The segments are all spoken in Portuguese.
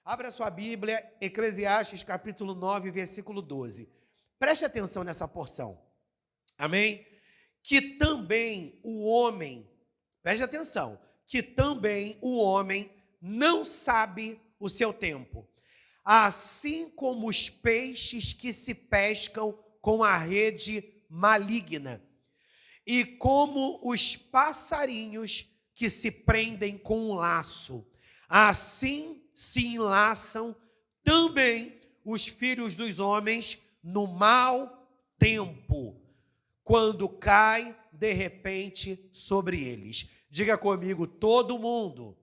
Abra sua Bíblia, Eclesiastes capítulo 9, versículo 12. Preste atenção nessa porção. Amém? Que também o homem, preste atenção, que também o homem não sabe o seu tempo, assim como os peixes que se pescam com a rede maligna, e como os passarinhos que se prendem com um laço, assim se enlaçam também os filhos dos homens no mau tempo, quando cai de repente sobre eles. Diga comigo, todo mundo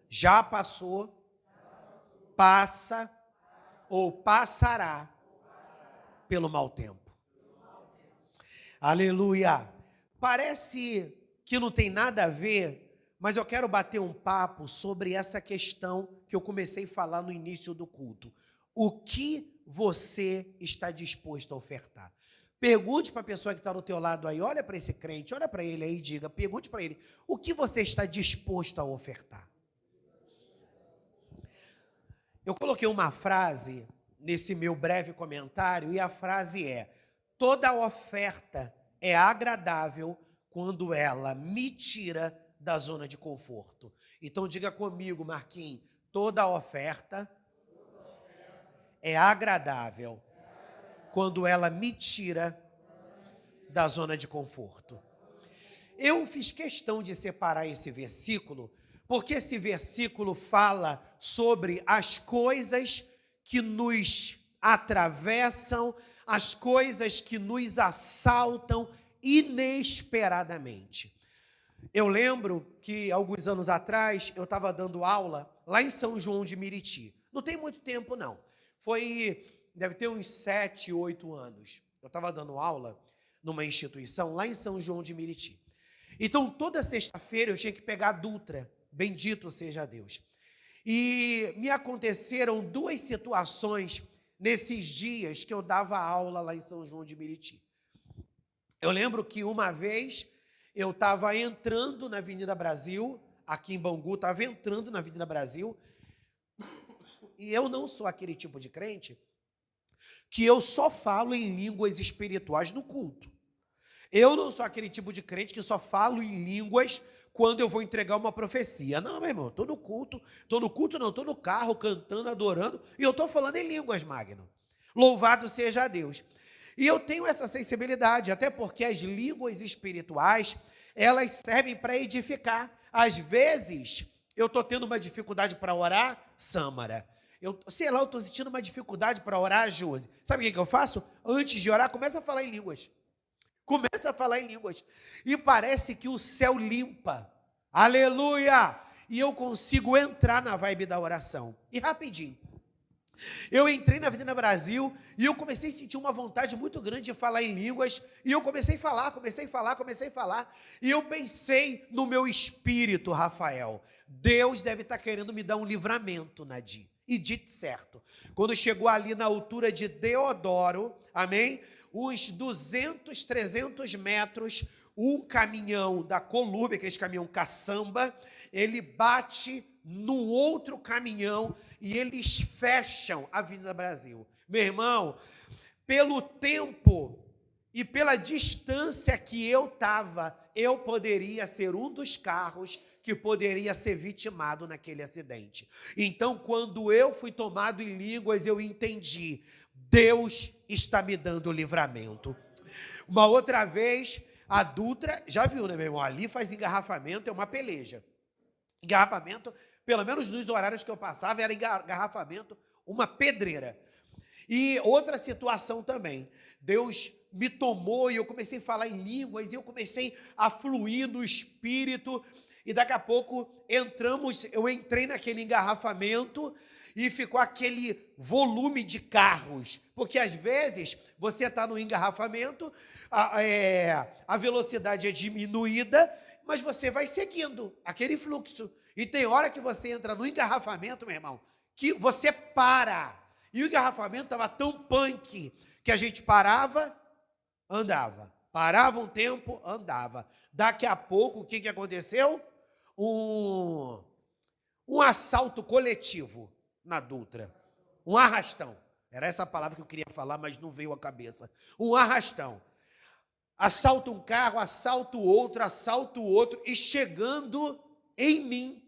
já passou, passa ou passará pelo mau tempo. Aleluia! Parece que não tem nada a ver, mas eu quero bater um papo sobre essa questão que eu comecei a falar no início do culto. O que você está disposto a ofertar? Pergunte para a pessoa que está do teu lado aí, olha para esse crente, olha para ele aí e diga, pergunte para ele, o que você está disposto a ofertar? Eu coloquei uma frase nesse meu breve comentário e a frase é: toda oferta é agradável quando ela me tira da zona de conforto. Então diga comigo, Marquinhos, toda oferta é agradável quando ela me tira da zona de conforto. Eu fiz questão de separar esse versículo, porque esse versículo fala sobre as coisas que nos atravessam, as coisas que nos assaltam inesperadamente. Eu lembro que alguns anos atrás eu estava dando aula lá em São João de Meriti. Não tem muito tempo, não. Deve ter uns 7, 8 anos. Eu estava dando aula numa instituição lá em São João de Meriti. Então, toda sexta-feira eu tinha que pegar a Dutra, bendito seja Deus. E me aconteceram duas situações nesses dias que eu dava aula lá em São João de Meriti. Eu lembro que uma vez eu estava entrando na Avenida Brasil, aqui em Bangu, estava entrando na Avenida Brasil, e eu não sou aquele tipo de crente que eu só falo em línguas espirituais no culto. Eu não sou aquele tipo de crente que só falo em línguas quando eu vou entregar uma profecia. Não, meu irmão, estou no culto não, estou no carro, cantando, adorando, e eu estou falando em línguas, Magno. Louvado seja Deus. E eu tenho essa sensibilidade, até porque as línguas espirituais, elas servem para edificar. Às vezes, eu estou tendo uma dificuldade para orar, Sâmara. Eu estou sentindo uma dificuldade para orar, Josi. Sabe o que eu faço? Antes de orar, começa a falar em línguas. Começa a falar em línguas. E parece que o céu limpa. Aleluia! E eu consigo entrar na vibe da oração. E rapidinho. Eu entrei na Avenida Brasil e eu comecei a sentir uma vontade muito grande de falar em línguas. E eu comecei a falar. E eu pensei no meu espírito, Rafael. Deus deve estar querendo me dar um livramento, Nadir. E dito certo. Quando chegou ali na altura de Deodoro, amém? Uns 200, 300 metros, um caminhão da Colúmbia, aquele caminhão caçamba, ele bate num outro caminhão e eles fecham a Avenida Brasil. Meu irmão, pelo tempo e pela distância que eu estava, eu poderia ser um dos carros que poderia ser vitimado naquele acidente. Então, quando eu fui tomado em línguas, eu entendi, Deus está me dando livramento. Uma outra vez, a Dutra, já viu, né, meu irmão? Ali faz engarrafamento, é uma peleja. Engarrafamento, pelo menos nos horários que eu passava, era engarrafamento, uma pedreira. E outra situação também, Deus me tomou e eu comecei a falar em línguas, e eu comecei a fluir no Espírito, e daqui a pouco eu entrei naquele engarrafamento, e ficou aquele volume de carros, porque às vezes você está no engarrafamento, a velocidade é diminuída, mas você vai seguindo aquele fluxo. E tem hora que você entra no engarrafamento, meu irmão, que você para. E o engarrafamento estava tão punk que a gente parava, andava. Parava um tempo, andava. Daqui a pouco, o que aconteceu? Um um assalto coletivo na Dutra. Um arrastão. Era essa a palavra que eu queria falar, mas não veio à cabeça. Um arrastão. Assalta um carro, assalta o outro, e chegando em mim,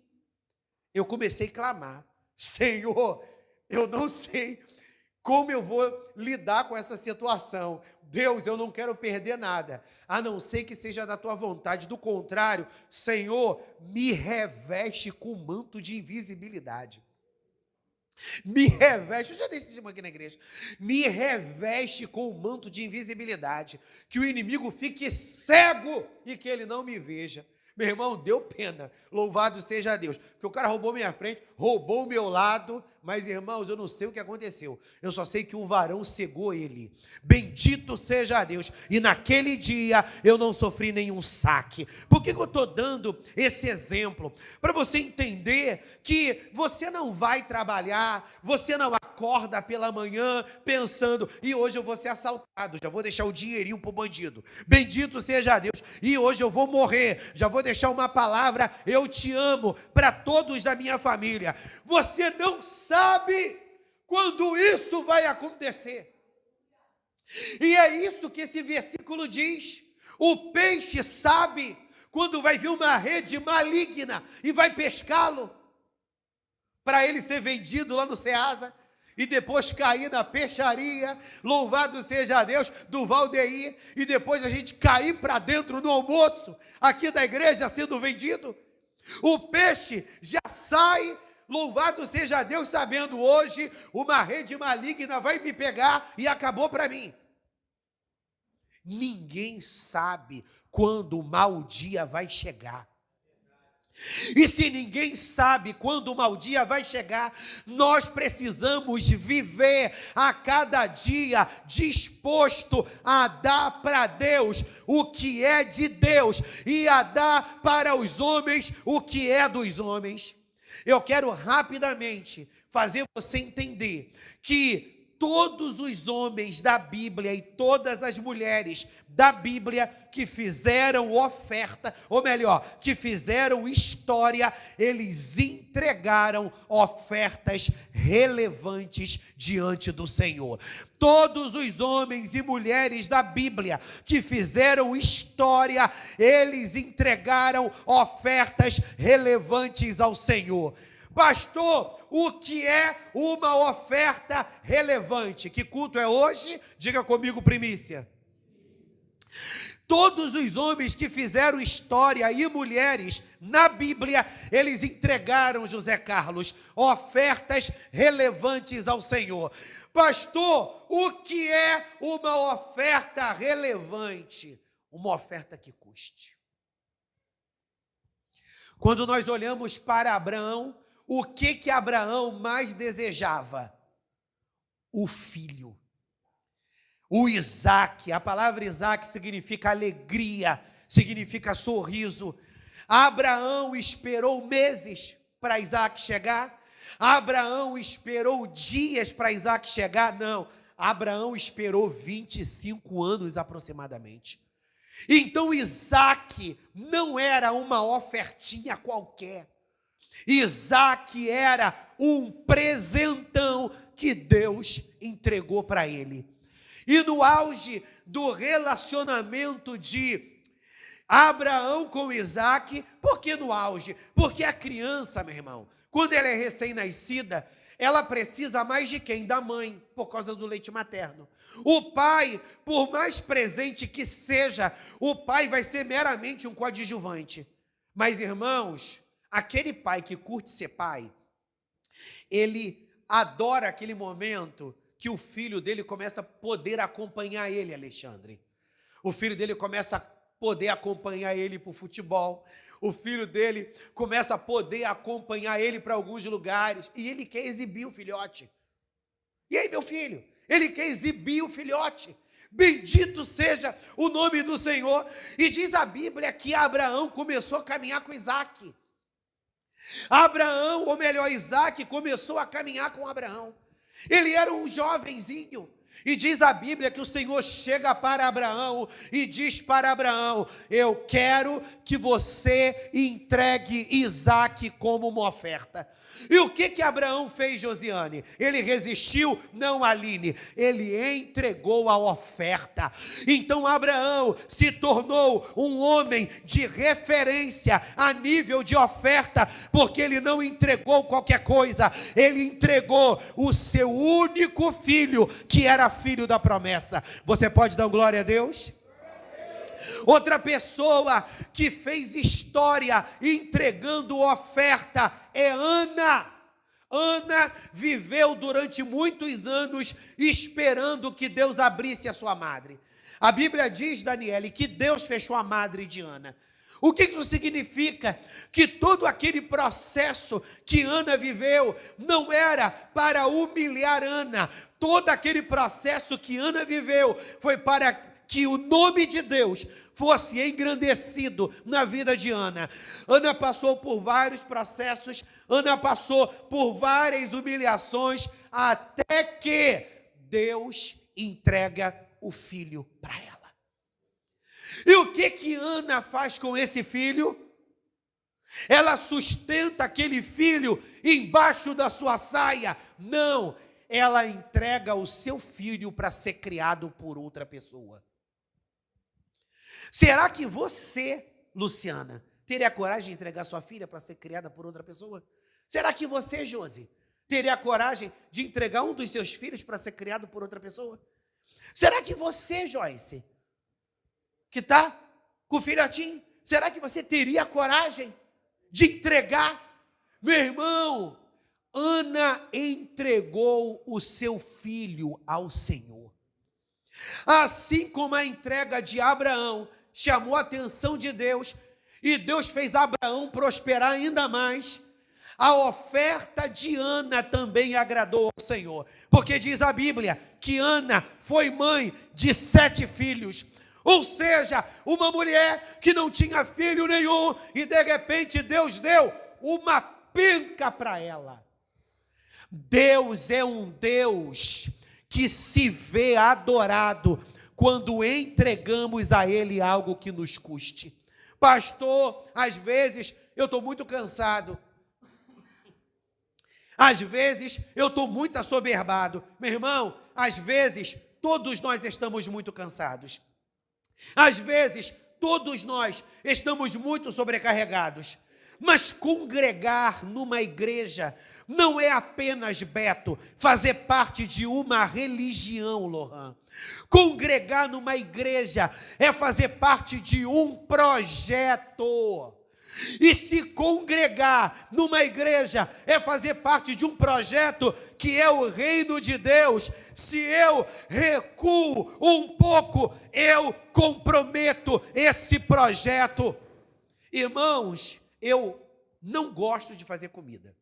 eu comecei a clamar: Senhor, eu não sei como eu vou lidar com essa situação. Deus, eu não quero perder nada, a não ser que seja da tua vontade. Do contrário, Senhor, me reveste com um manto de invisibilidade. Me reveste, eu já dei esse aqui na igreja, me reveste com um manto de invisibilidade, que o inimigo fique cego e que ele não me veja. Meu irmão, deu pena, louvado seja Deus, porque o cara roubou minha frente, roubou o meu lado, mas irmãos, eu não sei o que aconteceu, eu só sei que o varão cegou ele. Bendito seja Deus. E naquele dia eu não sofri nenhum saque. Por que eu estou dando esse exemplo? Para você entender que você não vai trabalhar, você não acorda pela manhã pensando: e hoje eu vou ser assaltado, já vou deixar o dinheirinho para o bandido, bendito seja Deus, e hoje eu vou morrer, já vou deixar uma palavra: eu te amo, para todos da minha família. Você não sabe quando isso vai acontecer. E é isso que esse versículo diz. O peixe sabe quando vai vir uma rede maligna e vai pescá-lo, para ele ser vendido lá no Ceasa e depois cair na peixaria, louvado seja Deus, do Valdeir, e depois a gente cair para dentro no almoço aqui da igreja sendo vendido. O peixe já sai, louvado seja Deus, sabendo: hoje uma rede maligna vai me pegar e acabou para mim. Ninguém sabe quando o mau dia vai chegar. E se ninguém sabe quando o mau dia vai chegar, nós precisamos viver a cada dia disposto a dar para Deus o que é de Deus e a dar para os homens o que é dos homens. Eu quero rapidamente fazer você entender que todos os homens da Bíblia e todas as mulheres da Bíblia que fizeram oferta, ou melhor, que fizeram história, eles entregaram ofertas relevantes diante do Senhor. Todos os homens e mulheres da Bíblia que fizeram história, eles entregaram ofertas relevantes ao Senhor. Pastor, o que é uma oferta relevante? Que culto é hoje? Diga comigo, primícia. Todos os homens que fizeram história e mulheres na Bíblia, eles entregaram, José Carlos, ofertas relevantes ao Senhor. Pastor, o que é uma oferta relevante? Uma oferta que custe. Quando nós olhamos para Abraão, o que Abraão mais desejava? O filho. O Isaac. A palavra Isaac significa alegria, significa sorriso. Abraão esperou meses para Isaac chegar. Abraão esperou dias para Isaac chegar. Não, Abraão esperou 25 anos aproximadamente. Então Isaac não era uma ofertinha qualquer. Isaac era um presentão que Deus entregou para ele. E no auge do relacionamento de Abraão com Isaac, por que no auge? Porque a criança, meu irmão, quando ela é recém-nascida, ela precisa mais de quem? Da mãe, por causa do leite materno. O pai, por mais presente que seja, o pai vai ser meramente um coadjuvante. Mas, irmãos, aquele pai que curte ser pai, ele adora aquele momento que o filho dele começa a poder acompanhar ele, Alexandre. O filho dele começa a poder acompanhar ele para o futebol. O filho dele começa a poder acompanhar ele para alguns lugares. E ele quer exibir o filhote. E aí, meu filho? Ele quer exibir o filhote. Bendito seja o nome do Senhor. E diz a Bíblia que Abraão começou a caminhar com Isaac. Abraão, ou melhor, Isaac, começou a caminhar com Abraão. Ele era um jovenzinho. E diz a Bíblia que o Senhor chega para Abraão e diz para Abraão: eu quero que você entregue Isaque como uma oferta. E o que Abraão fez, Josiane? Ele resistiu? Não, Aline. Ele entregou a oferta. Então Abraão se tornou um homem de referência a nível de oferta, porque ele não entregou qualquer coisa. Ele entregou o seu único filho, que era filho da promessa. Você pode dar glória a Deus? Outra pessoa que fez história entregando oferta é Ana. Ana viveu durante muitos anos esperando que Deus abrisse a sua madre. A Bíblia diz, Daniele, que Deus fechou a madre de Ana. O que isso significa? Que todo aquele processo que Ana viveu não era para humilhar Ana. Todo aquele processo que Ana viveu foi para que o nome de Deus fosse engrandecido na vida de Ana. Ana passou por vários processos, Ana passou por várias humilhações, até que Deus entrega o filho para ela. E o que Ana faz com esse filho? Ela sustenta aquele filho embaixo da sua saia? Não, ela entrega o seu filho para ser criado por outra pessoa. Será que você, Luciana, teria coragem de entregar sua filha para ser criada por outra pessoa? Será que você, Josi, teria coragem de entregar um dos seus filhos para ser criado por outra pessoa? Será que você, Joyce, que está com o filhotinho, será que você teria coragem de entregar? Meu irmão, Ana entregou o seu filho ao Senhor. Assim como a entrega de Abraão chamou a atenção de Deus, e Deus fez Abraão prosperar ainda mais, a oferta de Ana também agradou ao Senhor, porque diz a Bíblia que Ana foi mãe de 7 filhos, ou seja, uma mulher que não tinha filho nenhum, e de repente Deus deu uma penca para ela. Deus é um Deus que se vê adorado quando entregamos a Ele algo que nos custe. Pastor, às vezes eu estou muito cansado. Às vezes eu estou muito assoberbado. Meu irmão, às vezes todos nós estamos muito cansados. Às vezes todos nós estamos muito sobrecarregados. Mas congregar numa igreja não é apenas, Beto, fazer parte de uma religião, Lohan. Congregar numa igreja é fazer parte de um projeto. E se congregar numa igreja é fazer parte de um projeto que é o reino de Deus, se eu recuo um pouco, eu comprometo esse projeto. Irmãos, eu não gosto de fazer comida.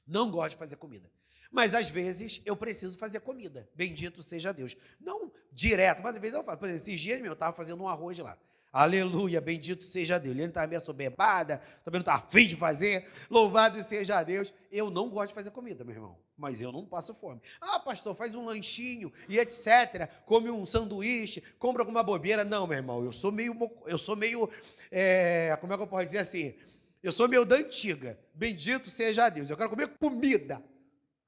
Não gosto de fazer comida. Mas às vezes eu preciso fazer comida. Bendito seja Deus. Não direto, mas às vezes eu faço. Por exemplo, esses dias eu estava fazendo um arroz lá. Aleluia, bendito seja Deus. Ele estava meio assoberbada, também não estava afim de fazer. Louvado seja Deus. Eu não gosto de fazer comida, meu irmão. Mas eu não passo fome. Ah, pastor, faz um lanchinho e etc. Come um sanduíche, compra alguma bobeira. Não, meu irmão, eu sou meio como é que eu posso dizer assim? Eu sou meio da antiga. Bendito seja Deus. Eu quero comer comida.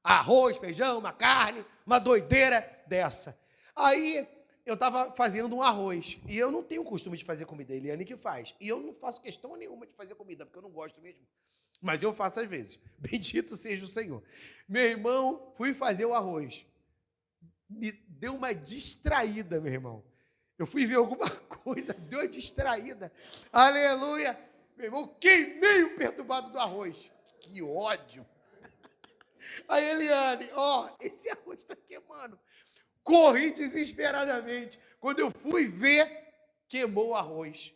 Arroz, feijão, uma carne, uma doideira dessa. Aí eu estava fazendo um arroz. E eu não tenho o costume de fazer comida. A Eliane que faz. E eu não faço questão nenhuma de fazer comida, porque eu não gosto mesmo. Mas eu faço às vezes. Bendito seja o Senhor. Meu irmão, fui fazer o arroz. Me deu uma distraída, meu irmão. Eu fui ver alguma coisa, deu uma distraída. Aleluia. Meu irmão, queimei o perturbado do arroz. Que ódio. Aí, Eliane, esse arroz está queimando. Corri desesperadamente. Quando eu fui ver, queimou o arroz.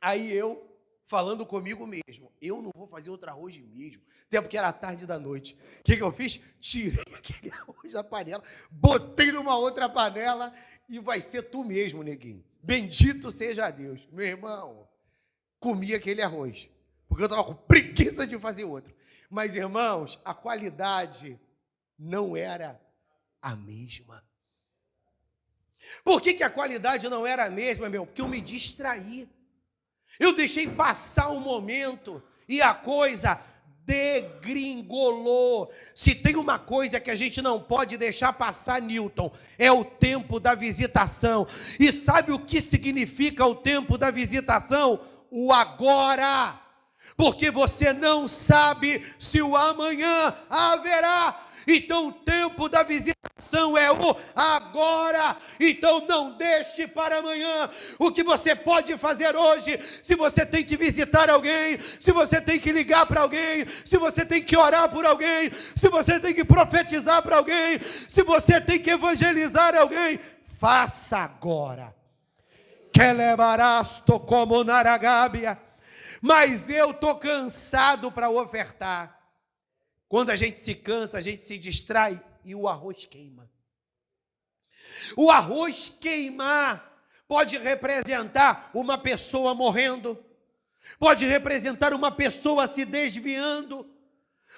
Aí eu, falando comigo mesmo, eu não vou fazer outro arroz mesmo. Até porque era tarde da noite. O que eu fiz? Tirei aquele arroz da panela, botei numa outra panela e vai ser tu mesmo, neguinho. Bendito seja Deus. Meu irmão, comi aquele arroz, porque eu estava com preguiça de fazer outro. Mas, irmãos, a qualidade não era a mesma. Por que a qualidade não era a mesma, meu? Porque eu me distraí. Eu deixei passar um momento e a coisa degringolou. Se tem uma coisa que a gente não pode deixar passar, Newton, é o tempo da visitação. E sabe o que significa o tempo da visitação? O agora. Porque você não sabe se o amanhã haverá. Então o tempo da visitação é o agora. Então não deixe para amanhã o que você pode fazer hoje. Se você tem que visitar alguém, se você tem que ligar para alguém, se você tem que orar por alguém, se você tem que profetizar para alguém, se você tem que evangelizar alguém, faça agora. Kelebarasto como naragábia. Mas eu estou cansado para ofertar. Quando a gente se cansa, a gente se distrai e o arroz queima. O arroz queimar pode representar uma pessoa morrendo, pode representar uma pessoa se desviando,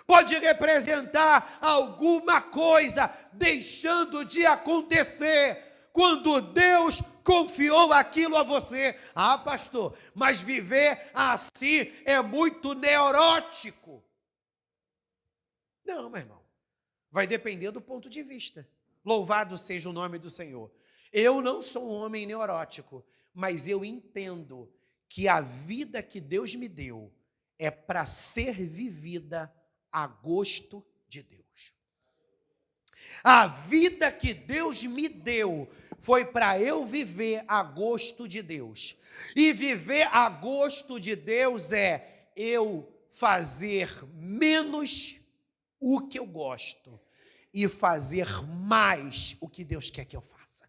pode representar alguma coisa deixando de acontecer quando Deus confiou aquilo a você. Ah, pastor, mas viver assim é muito neurótico. Não, meu irmão, vai depender do ponto de vista. Louvado seja o nome do Senhor. Eu não sou um homem neurótico, mas eu entendo que a vida que Deus me deu é para ser vivida a gosto de Deus. A vida que Deus me deu foi para eu viver a gosto de Deus. E viver a gosto de Deus é eu fazer menos o que eu gosto e fazer mais o que Deus quer que eu faça.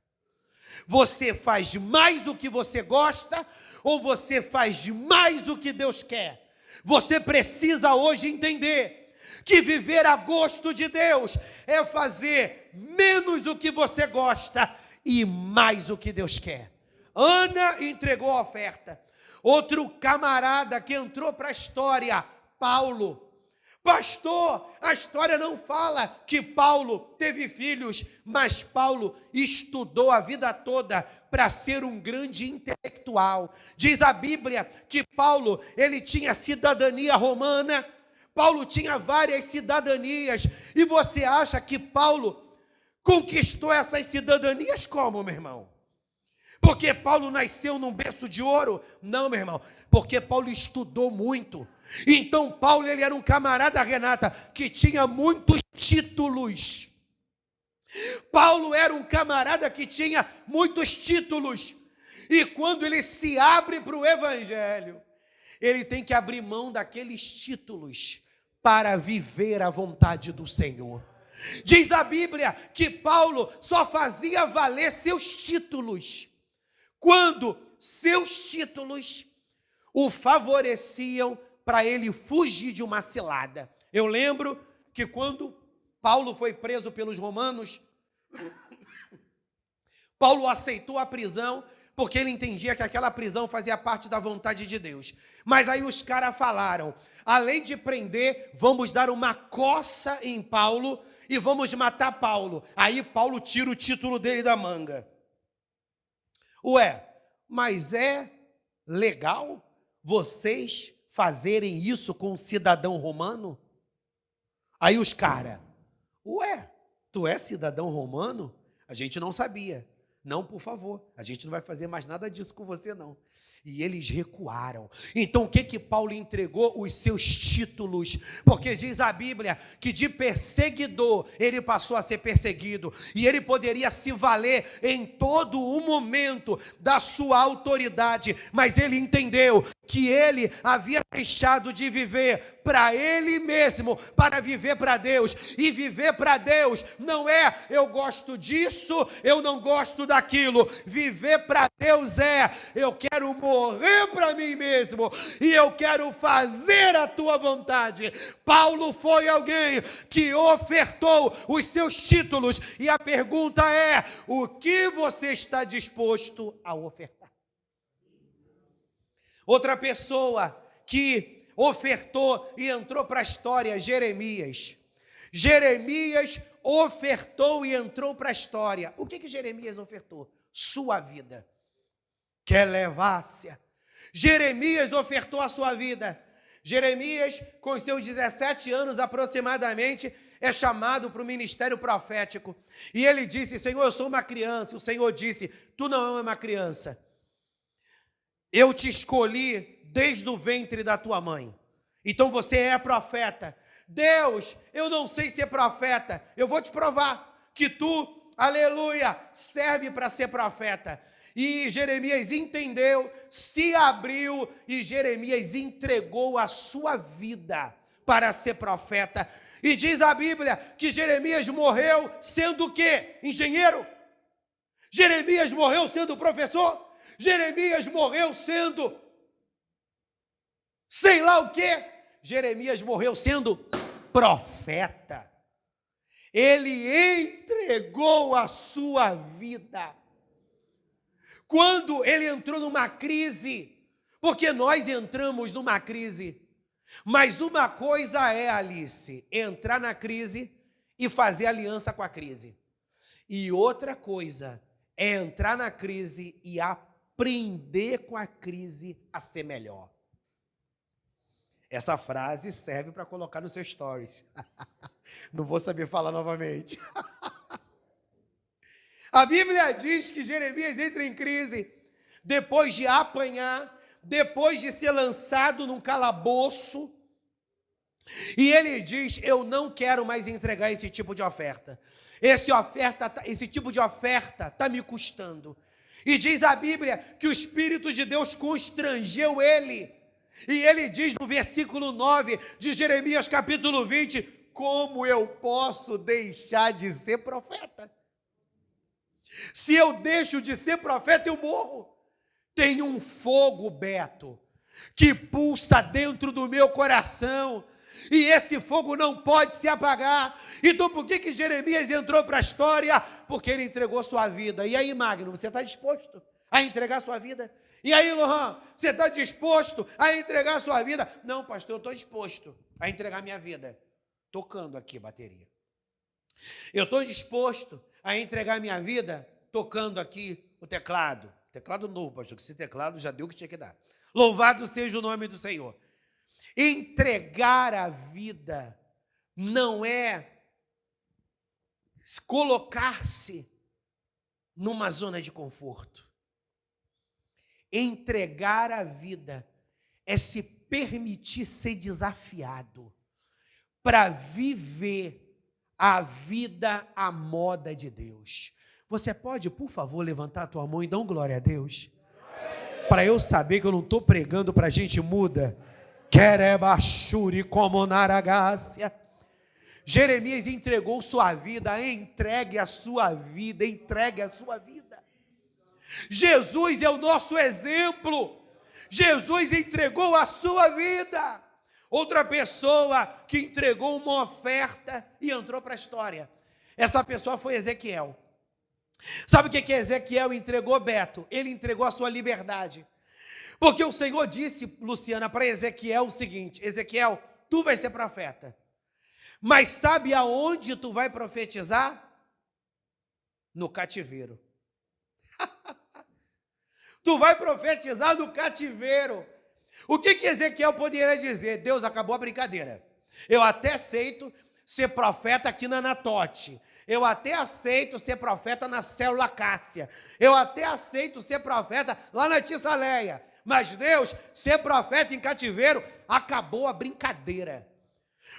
Você faz mais o que você gosta ou você faz mais o que Deus quer? Você precisa hoje entender que viver a gosto de Deus é fazer menos o que você gosta e mais o que Deus quer. Ana entregou a oferta. Outro camarada que entrou para a história, Paulo. Pastor, a história não fala que Paulo teve filhos, mas Paulo estudou a vida toda para ser um grande intelectual. Diz a Bíblia que Paulo, ele tinha cidadania romana, Paulo tinha várias cidadanias, e você acha que Paulo conquistou essas cidadanias como, meu irmão? Porque Paulo nasceu num berço de ouro? Não, meu irmão, porque Paulo estudou muito. Então Paulo, ele era um camarada, Renata, que tinha muitos títulos. Paulo era um camarada que tinha muitos títulos. E quando ele se abre para o evangelho, ele tem que abrir mão daqueles títulos para viver a vontade do Senhor. Diz a Bíblia que Paulo só fazia valer seus títulos quando seus títulos o favoreciam para ele fugir de uma cilada. Eu lembro que quando Paulo foi preso pelos romanos, Paulo aceitou a prisão porque ele entendia que aquela prisão fazia parte da vontade de Deus. Mas aí os caras falaram, além de prender, vamos dar uma coça em Paulo e vamos matar Paulo. Aí Paulo tira o título dele da manga. Ué, mas é legal vocês fazerem isso com um cidadão romano? Aí os caras, ué, tu é cidadão romano? A gente não sabia. Não, por favor, a gente não vai fazer mais nada disso com você, não. E eles recuaram. Então o que Paulo entregou? Os seus títulos. Porque diz a Bíblia que de perseguidor ele passou a ser perseguido. E ele poderia se valer em todo o momento da sua autoridade. Mas ele entendeu que ele havia deixado de viver para ele mesmo, para viver para Deus. E viver para Deus não é eu gosto disso, eu não gosto daquilo. Viver para Deus é eu quero morrer para mim mesmo e eu quero fazer a tua vontade. Paulo foi alguém que ofertou os seus títulos e a pergunta é: o que você está disposto a ofertar? Outra pessoa que ofertou e entrou para a história, Jeremias. Jeremias ofertou e entrou para a história. O que Jeremias ofertou? Sua vida. Que levácia. Jeremias ofertou a sua vida. Jeremias, com seus 17 anos aproximadamente, é chamado para o ministério profético. E ele disse: Senhor, eu sou uma criança. O Senhor disse: tu não é uma criança. Eu te escolhi desde o ventre da tua mãe. Então você é profeta. Deus, eu não sei ser profeta. Eu vou te provar que tu, aleluia, serve para ser profeta. E Jeremias entendeu, se abriu e Jeremias entregou a sua vida para ser profeta. E diz a Bíblia que Jeremias morreu sendo o quê? Engenheiro. Jeremias morreu sendo professor. Jeremias morreu sendo sei lá o quê. Jeremias morreu sendo profeta. Ele entregou a sua vida. Quando ele entrou numa crise, porque nós entramos numa crise, mas uma coisa é, Alice, entrar na crise e fazer aliança com a crise. E outra coisa é entrar na crise e aprender com a crise a ser melhor. Essa frase serve para colocar nos seus stories. Não vou saber falar novamente. A Bíblia diz que Jeremias entra em crise depois de apanhar, depois de ser lançado num calabouço. E ele diz: eu não quero mais entregar esse tipo de oferta. Esse tipo de oferta está me custando. E diz a Bíblia que o Espírito de Deus constrangeu ele. E ele diz no versículo 9 de Jeremias capítulo 20, como eu posso deixar de ser profeta? Se eu deixo de ser profeta, eu morro. Tem um fogo, Beto, que pulsa dentro do meu coração, e esse fogo não pode se apagar. Então por que Jeremias entrou para a história? Porque ele entregou sua vida. E aí, Magno, você está disposto a entregar sua vida? E aí, Lohan, você está disposto a entregar sua vida? Não, pastor, eu estou disposto a entregar minha vida. Tocando aqui bateria. Eu estou disposto a entregar minha vida tocando aqui o teclado. Teclado novo, pastor, que esse teclado já deu o que tinha que dar. Louvado seja o nome do Senhor. Entregar a vida não é colocar-se numa zona de conforto. Entregar a vida é se permitir ser desafiado para viver a vida à moda de Deus. Você pode, por favor, levantar a tua mão e dar glória a Deus? Para eu saber que eu não estou pregando para gente muda. Querebachuri como naragácia. Jeremias entregou sua vida, entregue a sua vida, entregue a sua vida. Jesus é o nosso exemplo. Jesus entregou a sua vida. Outra pessoa que entregou uma oferta e entrou para a história. Essa pessoa foi Ezequiel. Sabe o que Ezequiel entregou, Beto? Ele entregou a sua liberdade. Porque o Senhor disse, Luciana, para Ezequiel o seguinte: Ezequiel, tu vai ser profeta. Mas sabe aonde tu vai profetizar? No cativeiro. Tu vai profetizar no cativeiro. O que Ezequiel poderia dizer? Deus, acabou a brincadeira. Eu até aceito ser profeta aqui na Anatote. Eu até aceito ser profeta na célula Cássia. Eu até aceito ser profeta lá na Tissaleia. Mas Deus, ser profeta em cativeiro, acabou a brincadeira.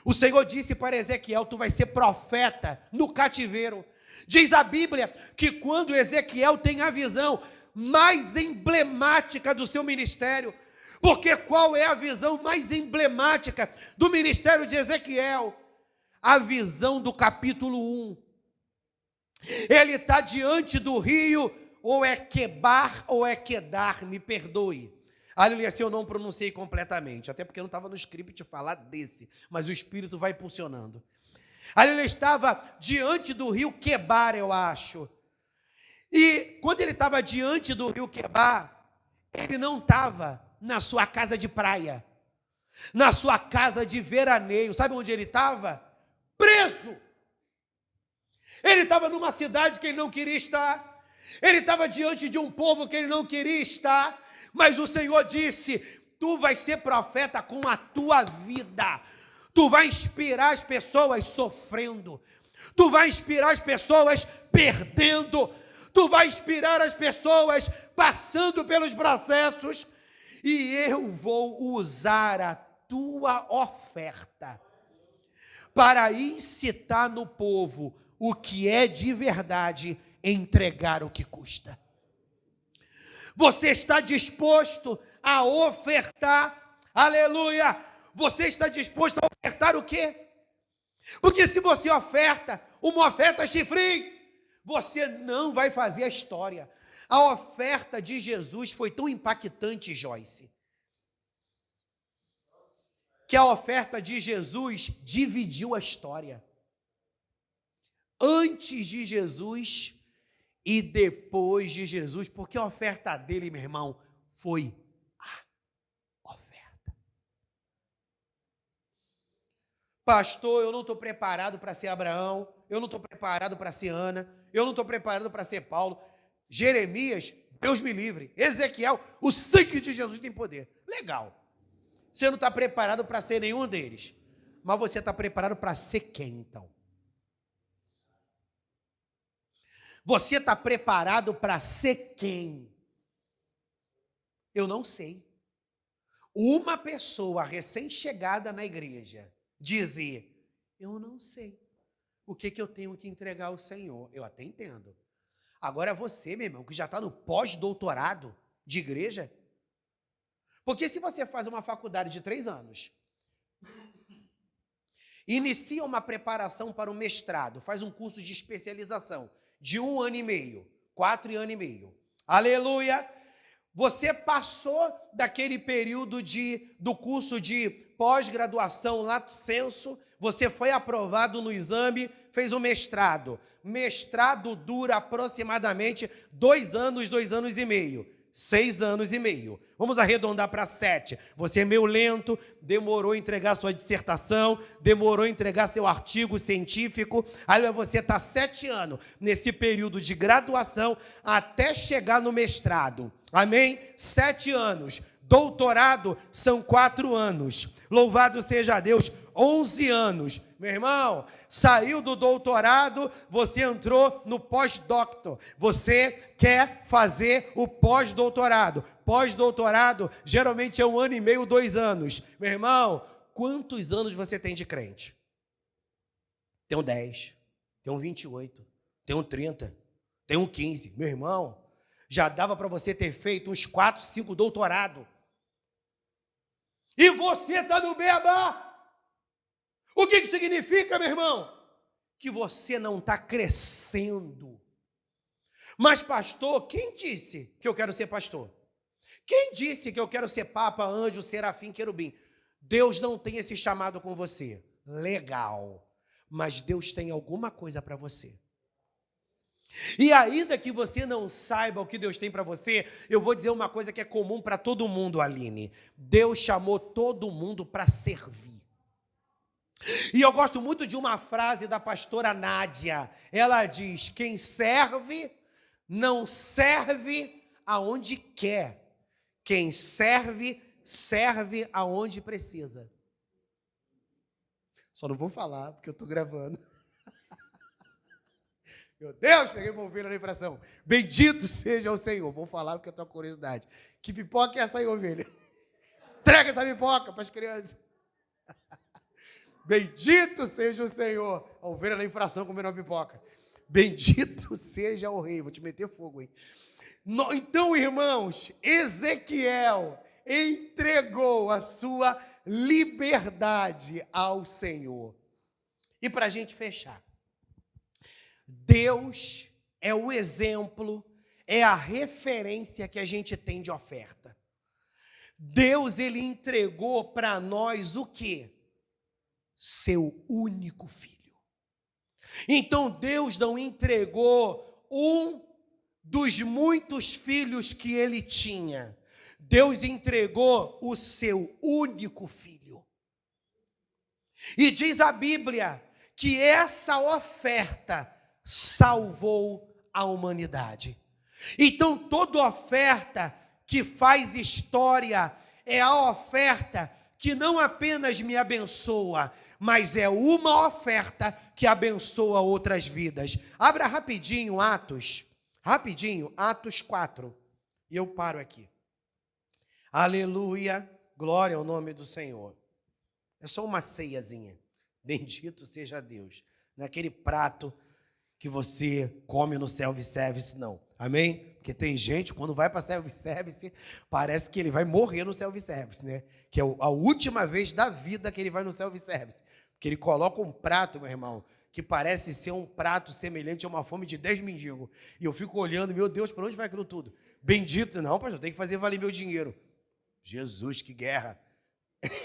O Senhor disse para Ezequiel: tu vai ser profeta no cativeiro. Diz a Bíblia que quando Ezequiel tem a visão mais emblemática do seu ministério, porque qual é a visão mais emblemática do ministério de Ezequiel? A visão do capítulo 1. Ele está diante do rio, ou é Quebar ou é Quedar, me perdoe. Aleluia, se eu não pronunciei completamente, até porque não estava no script falar desse, mas o Espírito vai impulsionando. Ele estava diante do rio Quebar, eu acho. E quando ele estava diante do rio Quebar, ele não estava na sua casa de praia, na sua casa de veraneio. Sabe onde ele estava? Preso Ele estava numa cidade que ele não queria estar. Ele estava diante de um povo que ele não queria estar. Mas o Senhor disse: tu vais ser profeta com a tua vida. Tu vai inspirar as pessoas sofrendo. Tu vai inspirar as pessoas perdendo. Tu vai inspirar as pessoas passando pelos processos. E eu vou usar a tua oferta para incitar no povo o que é de verdade, entregar o que custa. Você está disposto a ofertar? Aleluia! Você está disposto a ofertar o quê? Porque se você oferta uma oferta chifrinho, você não vai fazer a história. A oferta de Jesus foi tão impactante, Joyce, que a oferta de Jesus dividiu a história. Antes de Jesus e depois de Jesus, porque a oferta dele, meu irmão, foi a oferta. Pastor, eu não estou preparado para ser Abraão, eu não estou preparado para ser Ana, eu não estou preparado para ser Paulo. Jeremias, Deus me livre. Ezequiel, o sangue de Jesus tem poder. Legal. Você não está preparado para ser nenhum deles, mas você está preparado para ser quem, então? Você está preparado para ser quem? Eu não sei. Uma pessoa recém-chegada na igreja dizer: eu não sei o que eu tenho que entregar ao Senhor. Eu até entendo. Agora você, meu irmão, que já está no pós-doutorado de igreja, porque se você faz uma faculdade de 3 anos, inicia uma preparação para o mestrado, faz um curso de especialização de 1 ano e meio, 4 anos e meio, aleluia, você passou daquele período do curso de pós-graduação lato sensu, você foi aprovado no exame, fez o mestrado. Mestrado dura aproximadamente 2 anos, 2 anos e meio. 6 anos e meio. Vamos arredondar para 7. Você é meio lento, demorou a entregar sua dissertação, demorou a entregar seu artigo científico. Aí você está 7 anos nesse período de graduação até chegar no mestrado. Amém? 7 anos. Doutorado são 4 anos. Louvado seja Deus, 11 anos. Meu irmão, saiu do doutorado, você entrou no pós-doctor. Você quer fazer o pós-doutorado. Pós-doutorado geralmente é 1 ano e meio, 2 anos. Meu irmão, quantos anos você tem de crente? Tenho 10, tenho 28, tenho 30, tenho 15. Meu irmão, já dava para você ter feito uns 4, 5 doutorados. E você está no beabá. O que significa, meu irmão? Que você não está crescendo. Mas pastor, quem disse que eu quero ser pastor? Quem disse que eu quero ser papa, anjo, serafim, querubim? Deus não tem esse chamado com você. Legal. Mas Deus tem alguma coisa para você. E ainda que você não saiba o que Deus tem para você, eu vou dizer uma coisa que é comum para todo mundo, Aline. Deus chamou todo mundo para servir. E eu gosto muito de uma frase da pastora Nádia. Ela diz: quem serve, não serve aonde quer. Quem serve, serve aonde precisa. Só não vou falar, porque eu estou gravando. Meu Deus, peguei uma ovelha na infração. Bendito seja o Senhor. Vou falar porque eu estou com curiosidade. Que pipoca é essa aí, ovelha? Entrega essa pipoca para as crianças. Bendito seja o Senhor. A ovelha na infração comendo uma pipoca. Bendito seja o rei. Vou te meter fogo, hein? Então, irmãos, Ezequiel entregou a sua liberdade ao Senhor. E para a gente fechar, Deus é o exemplo, é a referência que a gente tem de oferta. Deus, ele entregou para nós o quê? Seu único filho. Então Deus não entregou um dos muitos filhos que ele tinha. Deus entregou o seu único filho. E diz a Bíblia que essa oferta salvou a humanidade. Então, toda oferta que faz história é a oferta que não apenas me abençoa, mas é uma oferta que abençoa outras vidas. Abra rapidinho Atos 4, e eu paro aqui. Aleluia, glória ao nome do Senhor. É só uma ceiazinha, bendito seja Deus, não é aquele prato que você come no self-service, não, amém? Porque tem gente, quando vai para self-service, parece que ele vai morrer no self-service, né? Que é a última vez da vida que ele vai no self-service. Porque ele coloca um prato, meu irmão, que parece ser um prato semelhante a uma fome de 10 mendigos. E eu fico olhando, meu Deus, para onde vai aquilo tudo? Bendito, não, pastor, tem que fazer valer meu dinheiro. Jesus, que guerra.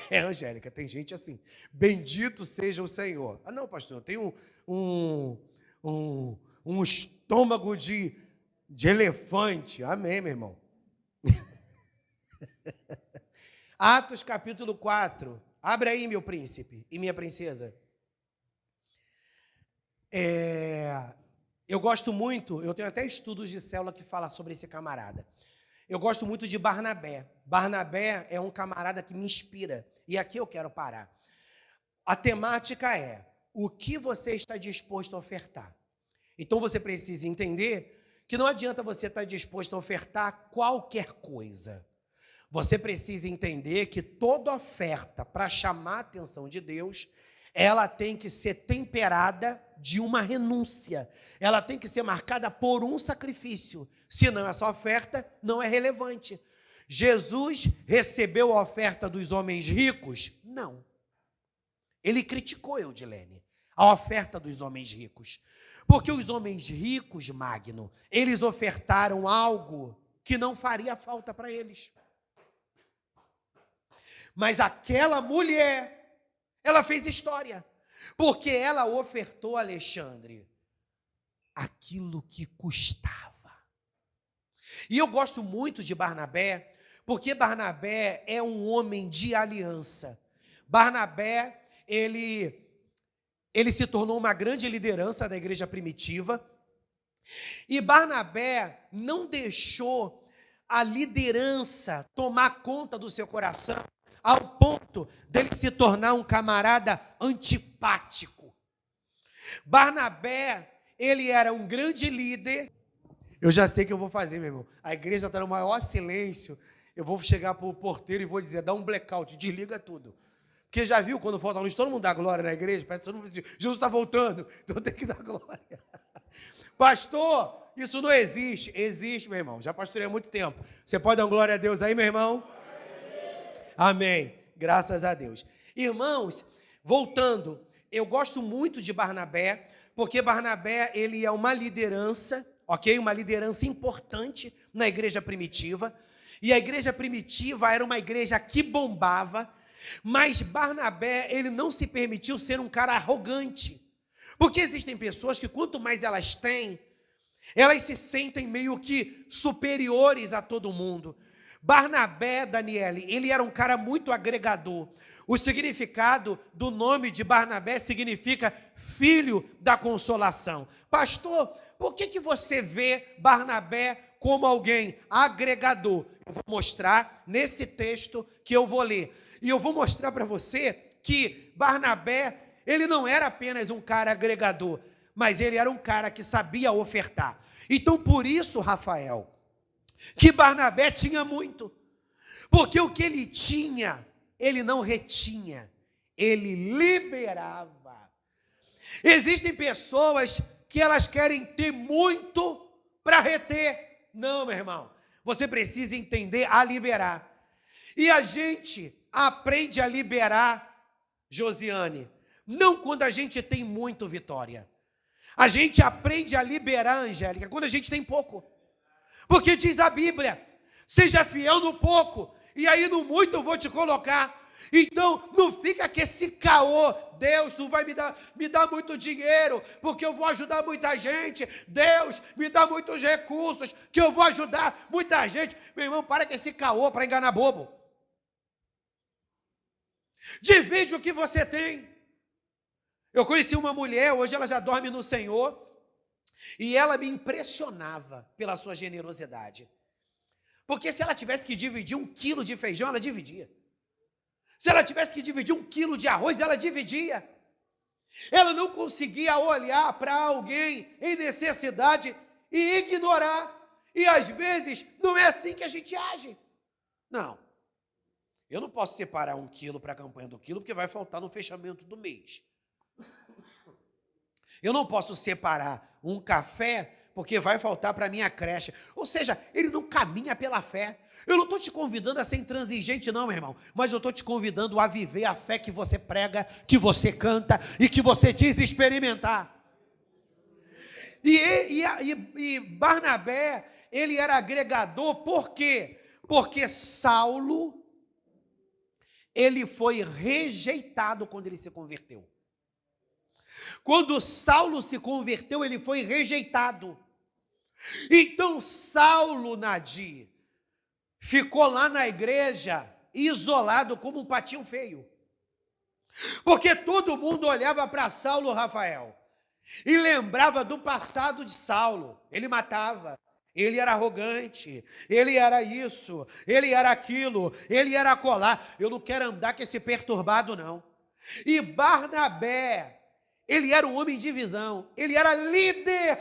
É, Angélica, tem gente assim. Bendito seja o Senhor. Ah, não, pastor, eu tenho um estômago de elefante. Amém, meu irmão. Atos capítulo 4. Abre aí, meu príncipe e minha princesa. Eu gosto muito, eu tenho até estudos de célula que falam sobre esse camarada. Eu gosto muito de Barnabé. Barnabé é um camarada que me inspira. E aqui eu quero parar. A temática é: o que você está disposto a ofertar? Então você precisa entender que não adianta você estar disposto a ofertar qualquer coisa. Você precisa entender que toda oferta, para chamar a atenção de Deus, ela tem que ser temperada de uma renúncia. Ela tem que ser marcada por um sacrifício. Senão essa oferta não é relevante. Jesus recebeu a oferta dos homens ricos? Não. Ele criticou, Eudilene, a oferta dos homens ricos. Porque os homens ricos, Magno, eles ofertaram algo que não faria falta para eles. Mas aquela mulher, ela fez história, porque ela ofertou a Alexandre aquilo que custava. E eu gosto muito de Barnabé, porque Barnabé é um homem de aliança. Barnabé, ele se tornou uma grande liderança da igreja primitiva, e Barnabé não deixou a liderança tomar conta do seu coração, ao ponto dele se tornar um camarada antipático. Barnabé, ele era um grande líder. Eu já sei o que eu vou fazer, meu irmão. A igreja está no maior silêncio. Eu vou chegar para o porteiro e vou dizer: dá um blackout, desliga tudo. Porque já viu quando falta luz, todo mundo dá glória na igreja? Parece que todo mundo diz: Jesus está voltando, então tem que dar glória. Pastor, isso não existe. Existe, meu irmão. Já pastorei há muito tempo. Você pode dar glória a Deus aí, meu irmão? Amém. Graças a Deus. Irmãos, voltando, eu gosto muito de Barnabé, porque Barnabé, ele é uma liderança, ok? Uma liderança importante na igreja primitiva. E a igreja primitiva era uma igreja que bombava, mas Barnabé, ele não se permitiu ser um cara arrogante. Porque existem pessoas que quanto mais elas têm, elas se sentem meio que superiores a todo mundo. Barnabé, Daniele, ele era um cara muito agregador. O significado do nome de Barnabé significa filho da consolação. Pastor, por que você vê Barnabé como alguém agregador? Eu vou mostrar nesse texto que eu vou ler. E eu vou mostrar para você que Barnabé, ele não era apenas um cara agregador, mas ele era um cara que sabia ofertar. Então, por isso, Rafael, que Barnabé tinha muito, porque o que ele tinha, ele não retinha, ele liberava. Existem pessoas que elas querem ter muito para reter. Não, meu irmão, você precisa entender a liberar. E a gente aprende a liberar, Josiane, não quando a gente tem muito, Vitória. A gente aprende a liberar, Angélica, quando a gente tem pouco. Porque diz a Bíblia: seja fiel no pouco, e aí no muito eu vou te colocar. Então não fica com esse caô: Deus, tu vai me dar muito dinheiro, porque eu vou ajudar muita gente. Deus, me dá muitos recursos, que eu vou ajudar muita gente. Meu irmão, para com esse caô para enganar bobo. Divide o que você tem. Eu conheci uma mulher, hoje ela já dorme no Senhor, E ela me impressionava pela sua generosidade. Porque se ela tivesse que dividir 1 quilo de feijão, ela dividia. Se ela tivesse que dividir 1 quilo de arroz, ela dividia. Ela não conseguia olhar para alguém em necessidade e ignorar. E às vezes não é assim que a gente age. Não. Eu não posso separar 1 quilo para a campanha do quilo, porque vai faltar no fechamento do mês. Eu não posso separar um café, porque vai faltar para a minha creche. Ou seja, ele não caminha pela fé. Eu não estou te convidando a ser intransigente, não, meu irmão. Mas eu estou te convidando a viver a fé que você prega, que você canta e que você diz experimentar. E Barnabé, ele era agregador, por quê? Porque Saulo, ele foi rejeitado quando ele se converteu. Quando Saulo se converteu, ele foi rejeitado. Então Saulo, Nadir, ficou lá na igreja, isolado como um patinho feio. Porque todo mundo olhava para Saulo, Rafael, e lembrava do passado de Saulo. Ele matava, ele era arrogante, ele era isso, ele era aquilo, ele era colar. Eu não quero andar com esse perturbado, não. E Barnabé, ele era um homem de visão, ele era líder,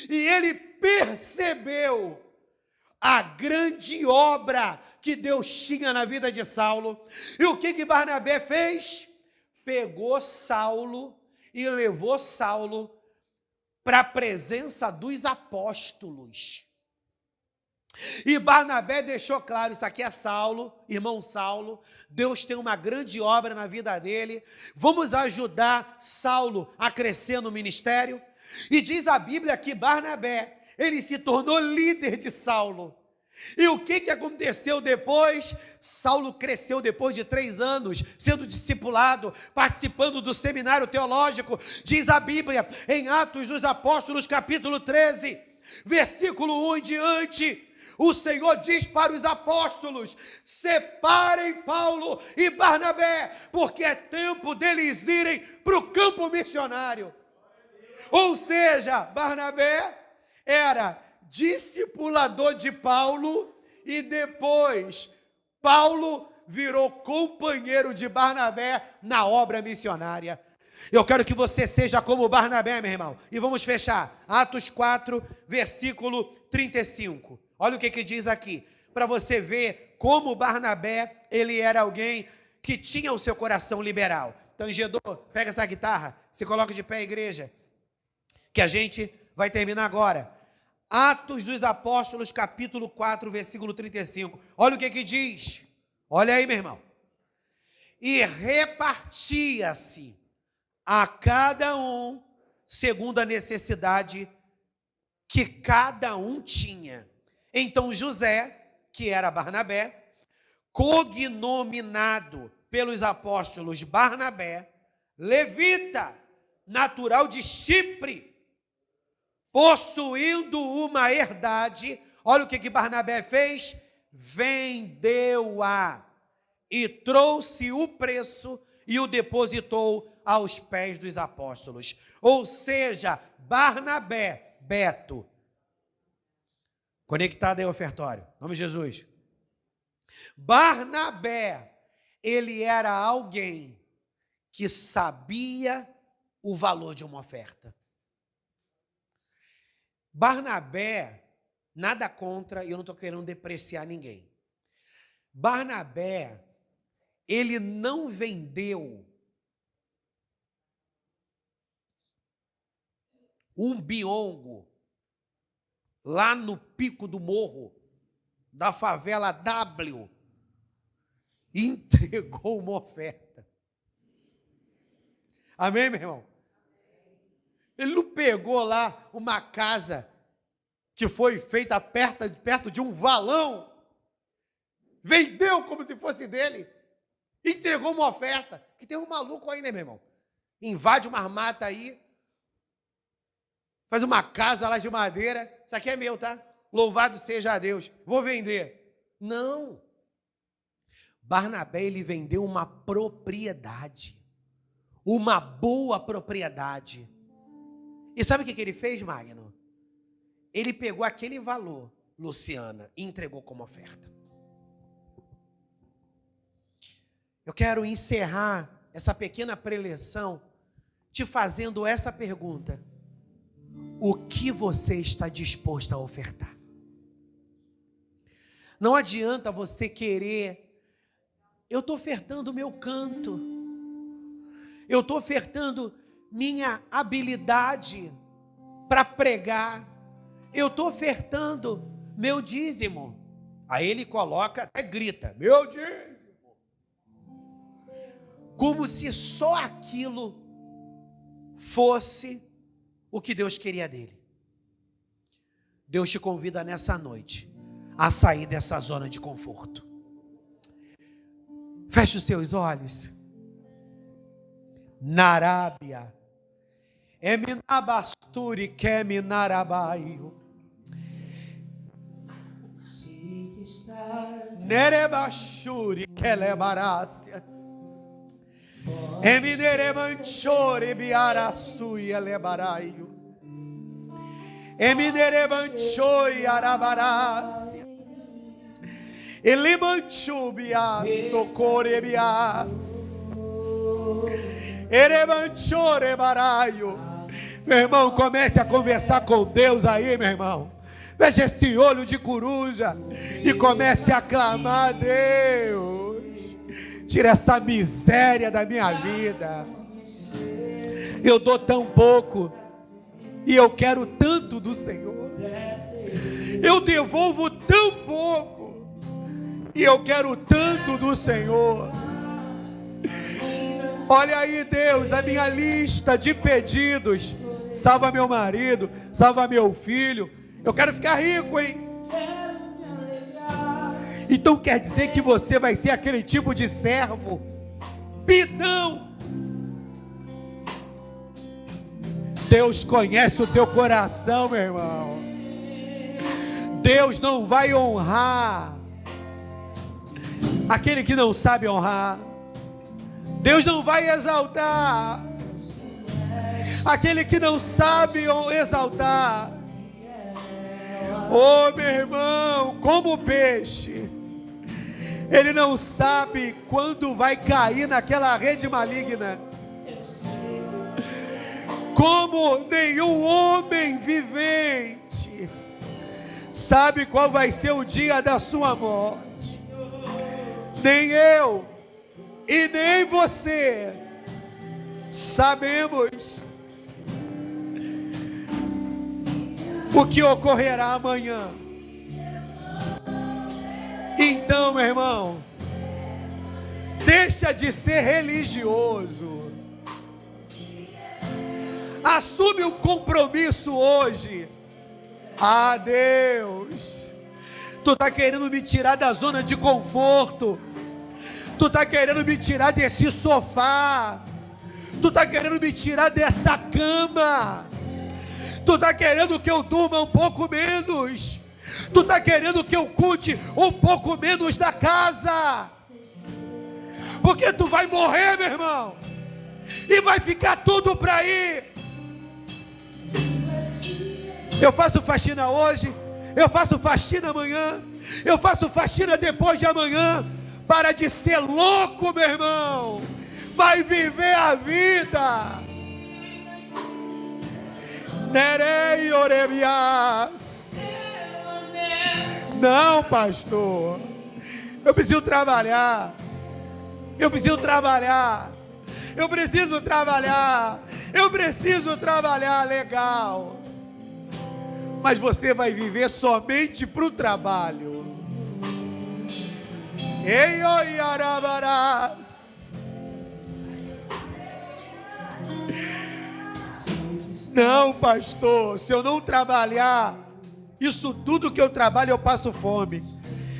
e ele percebeu a grande obra que Deus tinha na vida de Saulo. E o que Barnabé fez? Pegou Saulo e levou Saulo para a presença dos apóstolos. E Barnabé deixou claro, isso aqui é Saulo, irmão Saulo, Deus tem uma grande obra na vida dele, vamos ajudar Saulo a crescer no ministério. E diz a Bíblia que Barnabé, ele se tornou líder de Saulo. E o que aconteceu depois? Saulo cresceu depois de 3 anos, sendo discipulado, participando do seminário teológico. Diz a Bíblia, em Atos dos Apóstolos, capítulo 13, versículo 1 em diante, o Senhor diz para os apóstolos: separem Paulo e Barnabé, porque é tempo deles irem para o campo missionário. Ou seja, Barnabé era discipulador de Paulo e depois Paulo virou companheiro de Barnabé na obra missionária. Eu quero que você seja como Barnabé, meu irmão. E vamos fechar. Atos 4, versículo 35. Olha o que diz aqui, para você ver como Barnabé, ele era alguém que tinha o seu coração liberal. Tangedor, pega essa guitarra, se coloca de pé, igreja, que a gente vai terminar agora. Atos dos Apóstolos, capítulo 4, versículo 35. Olha o que diz. Olha aí, meu irmão. E repartia-se a cada um segundo a necessidade que cada um tinha. Então José, que era Barnabé, cognominado pelos apóstolos Barnabé, levita, natural de Chipre, possuindo uma herdade, olha o que Barnabé fez, vendeu-a e trouxe o preço e o depositou aos pés dos apóstolos. Ou seja, Barnabé, Beto, conectado aí ao ofertório, em nome de Jesus. Barnabé, ele era alguém que sabia o valor de uma oferta. Barnabé, nada contra, e eu não estou querendo depreciar ninguém. Barnabé, ele não vendeu um biongo lá no pico do morro da favela W e entregou uma oferta. Amém, meu irmão? Ele não pegou lá uma casa que foi feita perto de um valão, vendeu como se fosse dele, entregou uma oferta, que tem um maluco aí, né, meu irmão? Invade uma mata aí, faz uma casa lá de madeira, isso aqui é meu, tá? Louvado seja a Deus, vou vender. Não. Barnabé, ele vendeu uma propriedade, uma boa propriedade. E sabe o que ele fez, Magno? Ele pegou aquele valor, Luciana, e entregou como oferta. Eu quero encerrar essa pequena preleção te fazendo essa pergunta: o que você está disposto a ofertar? Não adianta você querer, eu estou ofertando o meu canto, eu estou ofertando minha habilidade para pregar, eu estou ofertando meu dízimo. Aí ele coloca, até grita, meu dízimo. Como se só aquilo fosse o que Deus queria dele. Deus te convida nessa noite a sair dessa zona de conforto. Feche os seus olhos. Narábia, eminabasturi keminarabaio, nerebashuri kelebarácia, emineremanchore biarasui elebaraio, emineremanchoi arabarácia, elimanchubias tocorebias, eremanchore baraio. Meu irmão, comece a conversar com Deus aí, meu irmão. Veja esse olho de coruja e comece a clamar: Deus, tira essa miséria da minha vida. Eu dou tão pouco e eu quero tanto do Senhor. Eu devolvo tão pouco e eu quero tanto do Senhor. Olha aí, Deus, a minha lista de pedidos: salva meu marido, salva meu filho. Eu quero ficar rico, hein? Então quer dizer que você vai ser aquele tipo de servo pidão. Deus conhece o teu coração, meu irmão. Deus não vai honrar aquele que não sabe honrar. Deus não vai exaltar aquele que não sabe exaltar. Oh, meu irmão, como o peixe, ele não sabe quando vai cair naquela rede maligna. Como nenhum homem vivente sabe qual vai ser o dia da sua morte. Nem eu e nem você sabemos o que ocorrerá amanhã. Então, meu irmão, deixa de ser religioso. Assume um compromisso hoje. Ah, Deus, tu está querendo me tirar da zona de conforto. Tu está querendo me tirar desse sofá. Tu está querendo me tirar dessa cama. Tu está querendo que eu durma um pouco menos. Tu está querendo que eu cuide um pouco menos da casa. Porque tu vai morrer, meu irmão. E vai ficar tudo para ir. Eu faço faxina hoje. Eu faço faxina amanhã. Eu faço faxina depois de amanhã. Para de ser louco, meu irmão. Vai viver a vida. Nerei orebias. Não, pastor. Eu preciso trabalhar. Eu preciso trabalhar. Eu preciso trabalhar. Eu preciso trabalhar, legal. Mas você vai viver somente para o trabalho. Ei, oi, arabarás. Não, pastor, se eu não trabalhar, isso tudo que eu trabalho eu passo fome.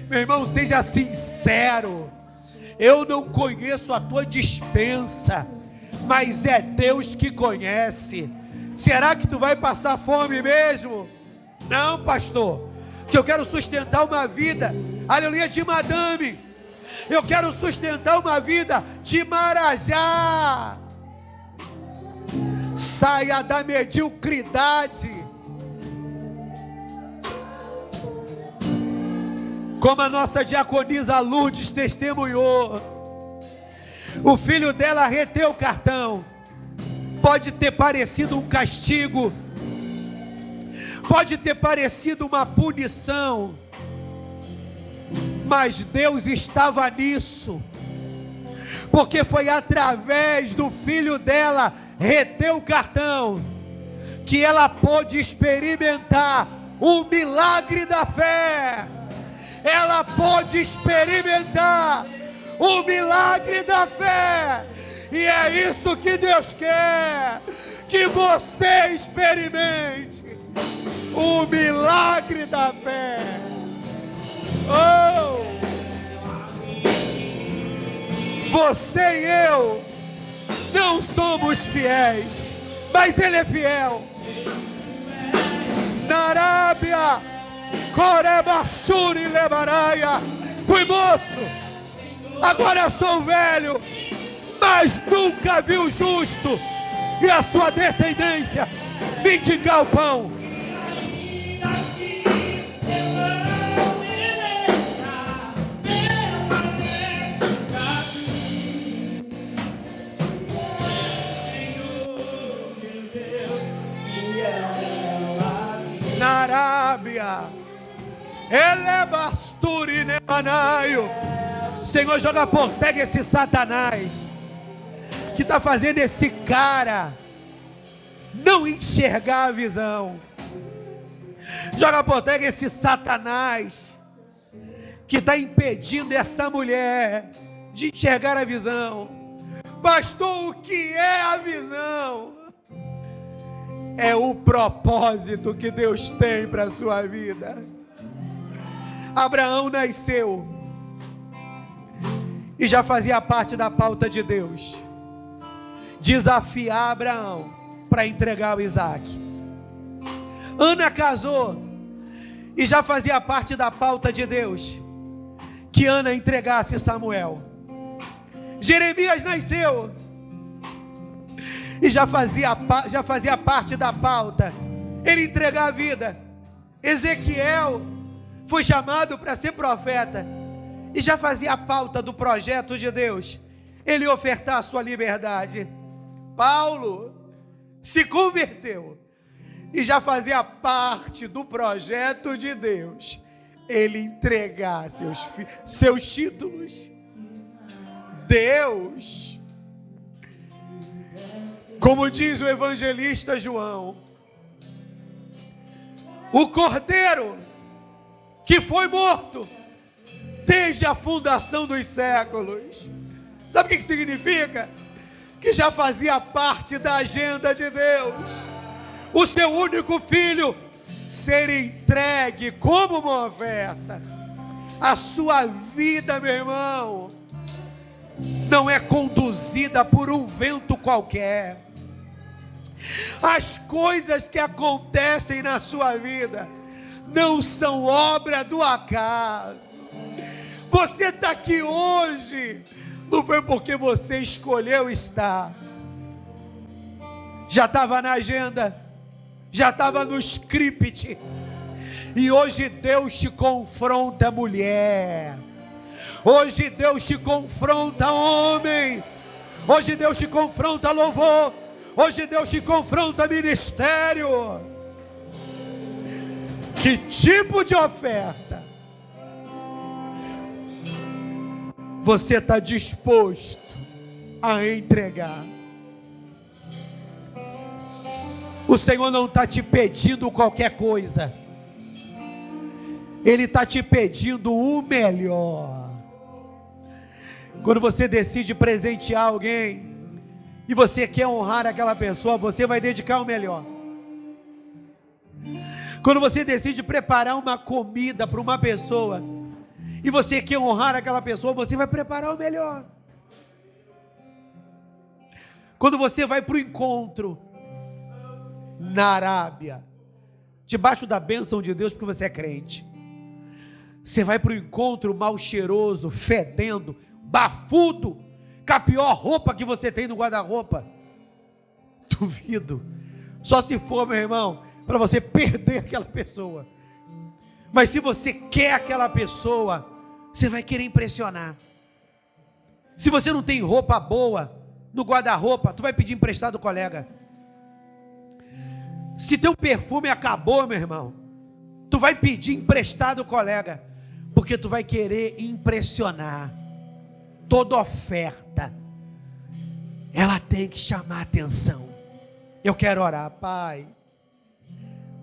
Meu irmão, seja sincero. Eu não conheço a tua despensa, mas é Deus que conhece. Será que tu vai passar fome mesmo? Não, pastor, que eu quero sustentar uma vida, aleluia, de madame. Eu quero sustentar uma vida de marajá. saia da mediocridade. Como a nossa diaconisa Lourdes testemunhou, o filho dela reteu o cartão. Pode ter parecido um castigo, pode ter parecido uma punição, mas Deus estava nisso, porque foi através do filho dela reter o cartão que ela pôde experimentar o milagre da fé. Ela pôde experimentar o milagre da fé. E é isso que Deus quer, que você experimente o milagre da fé. Oh! Você e eu não somos fiéis, mas Ele é fiel. Na Arábia, Corebachuri Lebaraia, fui moço, agora sou velho, mas nunca vi o justo e a sua descendência mendigar o pão. Na Arábia, Elebasturi Nemanaio. Senhor, joga por terra esse Satanás que está fazendo esse cara não enxergar a visão. Joga por terra esse Satanás que está impedindo essa mulher de enxergar a visão. Pastor, o que é a visão? É o propósito que Deus tem para a sua vida. Abraão nasceu e já fazia parte da pauta de Deus desafiar Abraão para entregar o Isaac. Ana casou e já fazia parte da pauta de Deus que Ana entregasse Samuel. Jeremias nasceu e já fazia parte da pauta ele entregar a vida. Ezequiel foi chamado para ser profeta e já fazia a pauta do projeto de Deus ele ofertar a sua liberdade. Paulo se converteu e já fazia parte do projeto de Deus ele entregar seus títulos. Deus, como diz o evangelista João, o cordeiro que foi morto desde a fundação dos séculos. Sabe o que significa? Que já fazia parte da agenda de Deus o seu único filho ser entregue como uma oferta. A sua vida, meu irmão, não é conduzida por um vento qualquer. As coisas que acontecem na sua vida não são obra do acaso. Você está aqui hoje, não foi porque você escolheu estar. Já estava na agenda, já estava no script. E hoje Deus te confronta, mulher. Hoje Deus te confronta, homem. Hoje Deus te confronta, louvor. Hoje Deus te confronta, ministério. Que tipo de oferta você está disposto a entregar? O Senhor não está te pedindo qualquer coisa. Ele está te pedindo o melhor. Quando você decide presentear alguém e você quer honrar aquela pessoa, você vai dedicar o melhor. Quando você decide preparar uma comida para uma pessoa e você quer honrar aquela pessoa, você vai preparar o melhor. Quando você vai para o encontro na Arábia, debaixo da bênção de Deus, porque você é crente, você vai para o encontro mal cheiroso, fedendo, bafudo, com a pior roupa que você tem no guarda-roupa. duvido. Só se for, meu irmão, para você perder aquela pessoa. Mas se você quer aquela pessoa, você vai querer impressionar. Se você não tem roupa boa no guarda-roupa, tu vai pedir emprestado do colega. Se teu perfume acabou, meu irmão, tu vai pedir emprestado do colega, porque tu vai querer impressionar. Toda oferta, ela tem que chamar atenção. Eu quero orar, Pai,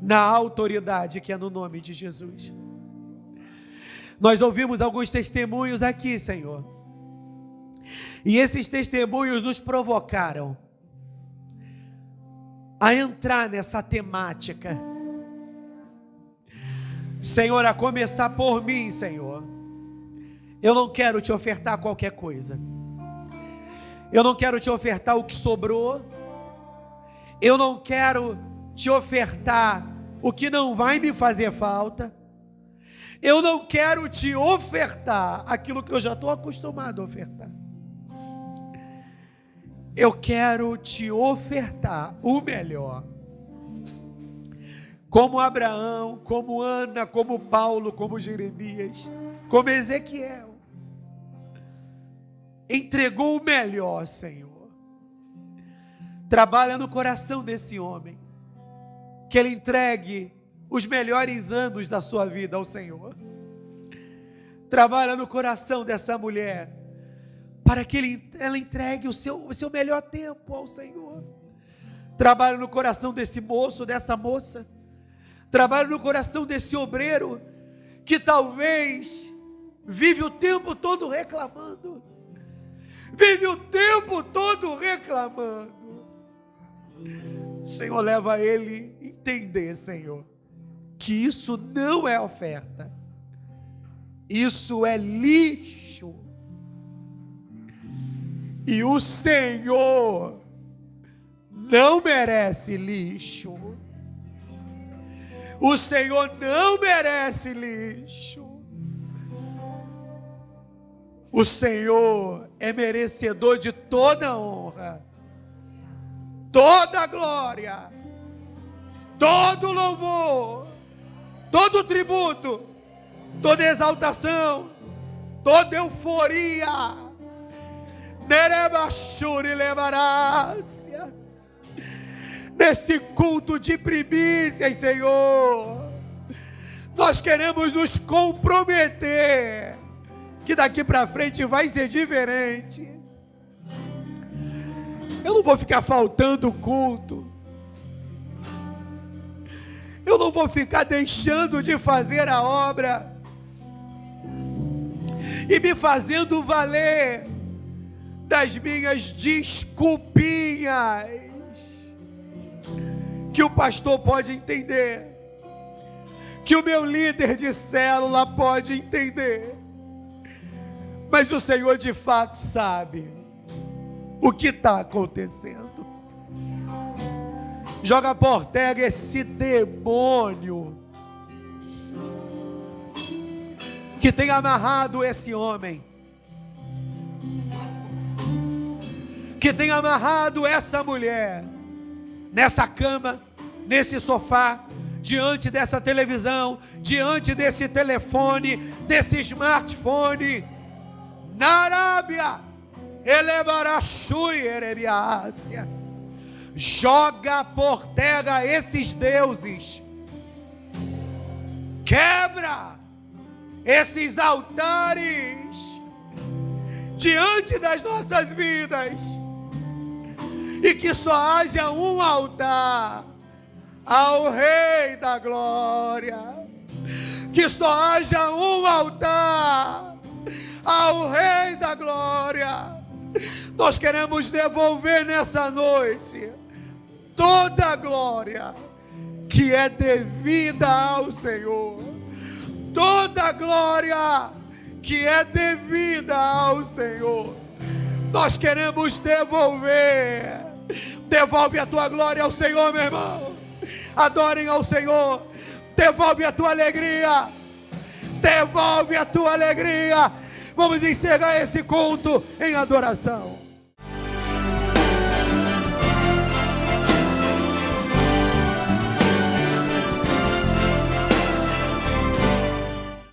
na autoridade que é no nome de Jesus. Nós ouvimos alguns testemunhos aqui, Senhor, e esses testemunhos nos provocaram a entrar nessa temática, Senhor, a começar por mim, Senhor. Eu não quero te ofertar qualquer coisa, eu não quero te ofertar o que sobrou, eu não quero te ofertar o que não vai me fazer falta, eu não quero te ofertar aquilo que eu já estou acostumado a ofertar. Eu quero te ofertar o melhor, como Abraão, como Ana, como Paulo, como Jeremias, como Ezequiel, entregou o melhor, Senhor. Trabalha no coração desse homem, que ele entregue os melhores anos da sua vida ao Senhor. Trabalha no coração dessa mulher, para que ela entregue o seu melhor tempo ao Senhor. Trabalha no coração desse moço, dessa moça. Trabalha no coração desse obreiro, que talvez vive o tempo todo reclamando. Vive o tempo todo reclamando. Senhor, leva ele a entender, Senhor, que isso não é oferta. Isso é lixo. E o Senhor não merece lixo. O Senhor não merece lixo. O Senhor é merecedor de toda honra, toda glória, todo louvor, todo tributo, toda exaltação, toda euforia. Nesse culto de primícias, Senhor, nós queremos nos comprometer que daqui para frente vai ser diferente. Eu não vou ficar faltando culto, eu não vou ficar deixando de fazer a obra e me fazendo valer das minhas desculpinhas, que o pastor pode entender, que o meu líder de célula pode entender, mas o Senhor de fato sabe o que está acontecendo. Joga por terra esse demônio que tem amarrado esse homem, que tem amarrado essa mulher nessa cama, nesse sofá, diante dessa televisão, diante desse telefone, desse smartphone. Na Arábia, joga por terra esses deuses, quebra esses altares diante das nossas vidas, e que só haja um altar ao Rei da Glória, que só haja um altar ao Rei da Glória. Nós queremos devolver nessa noite toda a glória que é devida ao Senhor, toda a glória que é devida ao Senhor. Nós queremos devolver. Devolve a tua glória ao Senhor, meu irmão. Adorem ao Senhor. Devolve a tua alegria. Devolve a tua alegria. Vamos encerrar esse culto em adoração.